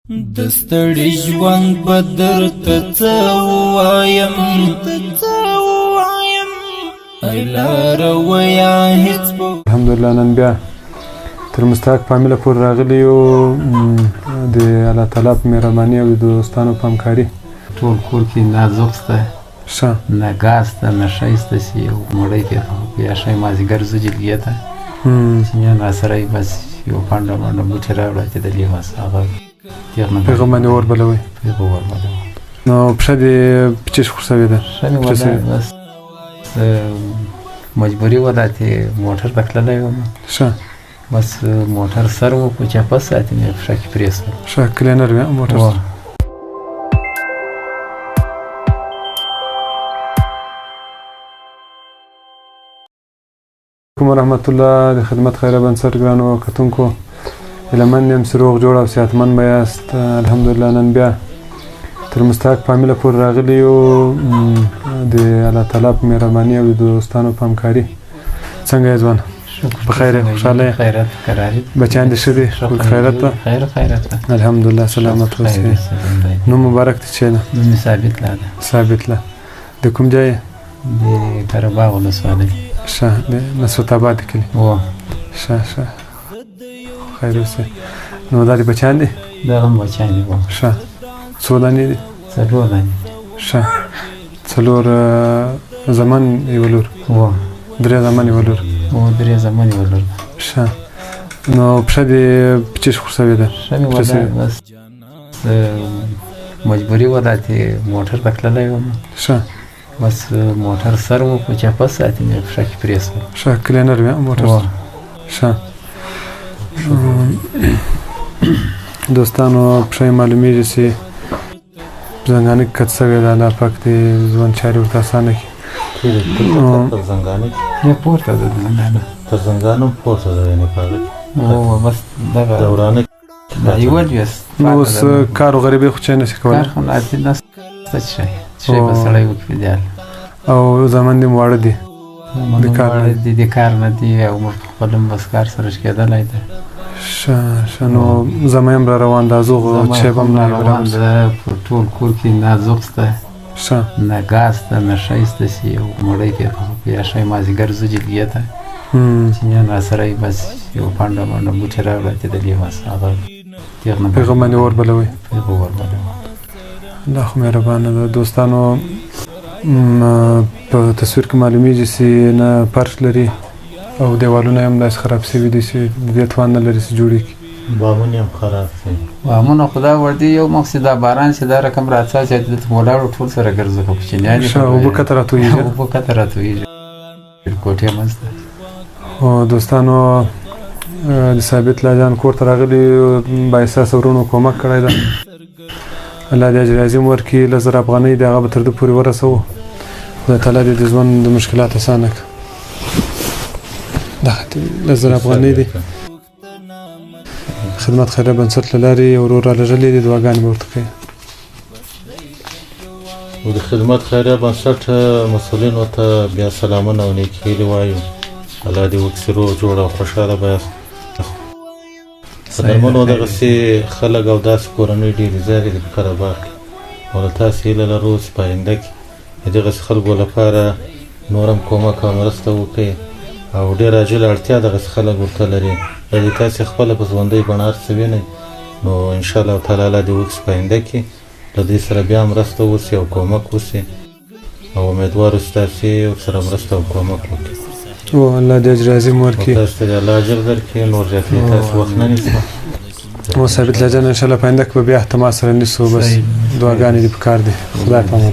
د ستړي ژوند بدر ته څه ووایم ای لاره ویا هېڅ الحمدلله نن بیا تر مستحق فامیله پورې راغلي یو د الله تعالی په مهرباني او د دوستانو په همکاري ټول کور کې نه ذوق شته ښه نه ګاز شته نه ښایي شته چې یو مړی پرې یا ښایي مازدیګر ځو جلګې ته چې میان راسره یې بس یو پنډه منډه بوټي راوړه چې دلې بس هغه پیغام باندې اور بلوي نو پښه دې پچیش خور شوې ده ښه مې ودا بس مجبوري وه چې موټر ته تللی وم ښه بس موټر سر و په چپه ساعتې مې پښه کې پرېستل ښه کلینر وي موټر علیکم ورحمت الله د خدمت خیره بنسټ ګرانو کتونکو هیلهمند یم چې روغ جوړ او صحتمند به یاست الحمدلله نن بیا تر مستحق فامیله پورې راغلي یو د الله تعالی په مهرباني او د دوستانو په همکاري څنګه یې ځوانه په خیر یې خوشحاله یې خیرت کراري بچیان دې ښه دي خیرت ده خیرت ده الحمدلله سلامت اوسئ نوم مبارک دې چې ده نوم مې ثابت لا ده ثابت لا د کوم ځای د قرهباغ ولسوالۍ ښه د نصرت آباد کلي و ښه ښه خیر اوسئ نو دا دې بچیان دي دغه هم بچیان دي ښه څو دانې دي 4 دانې ښه 4 زمن یوه لور و 3 زمن یوه لور و 3 زمن یوه لور ښه نو پښه دې پچیش خور شوې ده ښه مې ودا بس مجبوري وه چې موټر ته تللی وم ښه بس موټر سر و په چپه ساعتې مې پښه کې پرېستل ښه کلینر وي موټر ښه دوستانو پښه یې معلومیږي چې زنګانه کې کت شوې ده الله پاک دې ژوند چارې ورته اسانه کړي تر زنګانه یا پورته ده د زنګانه تر زنګانه پورته ده یعنې په هغه او بس دغه دورانه دا یوه جوست نو اوس کار و غریبۍ خو چای نشي کولی کار خو عادي نسته چې شی به سړی وکړي دیال او زمن دې مواړه دي د کار نه دي او موږ په خپل هم بس کار سره کېدلی ده ښه ښه نو زما هم را روان ده زوغ چای به هم روان ده په ټول کور کې نه ذوق شته ښه نه ګاز شته نه ښایي شته چې یو مړی پرې یا ښایي مازدیګر ځو جلګې ته چې میان راسره یې بس یو پنډه منډه بوټي راوړه چې دلې بس هغه پیغام باندې اور بلوي الله خو مهربانه ده دوستانو په تصویر کې معلومیږي چې نه فرش لري او دیوالونه هم داسې خراب شوي دي چې د دې توان نه لري چې جوړې کړي بامونه هم خراب شوي بامونه خو دا وړدي یو مقصد دا باران چې دا رقم راڅا چې دلته ولاړو ټول سره ګرځو خو کوچنیان دي ښه اوبه کته راتویږي اوبه کته راتویږي کوټې منځته او دوستانو د ثابت لا جان کور ته راغلي بااحساسه ورونو کومک کړی ده الله دې اجر عظیم ورکړي 1000 افغانۍ د هغه به تر ده پورې ورسوو خدای تعالی دې د ژوند د مشکلات اسانه کړي دغه 1000 افغانۍ دي خدمت خیره بنسټ له لارې یو ورور رالېږلي دي دعاګانې به ورته کوي او د خدمت خیریه بنسټ مسؤلینو ته بیا سلامونه او نیکې هیلې وایو الله دې وکړي روغ جوړ او خوشحاله به یاست په درملو دغسې خلک او داسې کورنۍ ډېرې زیاتې دي په قرهباغ کې او له تاسې هیله لرو چې په آینده کې د دغسې خلکو لپاره نور هم کومک او مرسته وکړئ او ډېره عاجله اړتیا دغسې خلک ورته لري دا دې تاسې خپله په ژوندۍ بڼه هر څه وینئ نو انشاءالله تعالی الله دې وکړي په آینده کې له دې سره بیا مرسته وشي او کومک وشي او امیدوار اوسو تاسې ورسره مرسته او کومک وکړي او الله دې اجر عظیم ورکړي تاسو ته دې الله اجر درکړي نور زیاتې تاسو وخت نه نیسو او ثابت لا جان انشاءالله په آینده کې به بیا احتمال سره نیسو بس دعاګانې دې پکار دي خدای پامان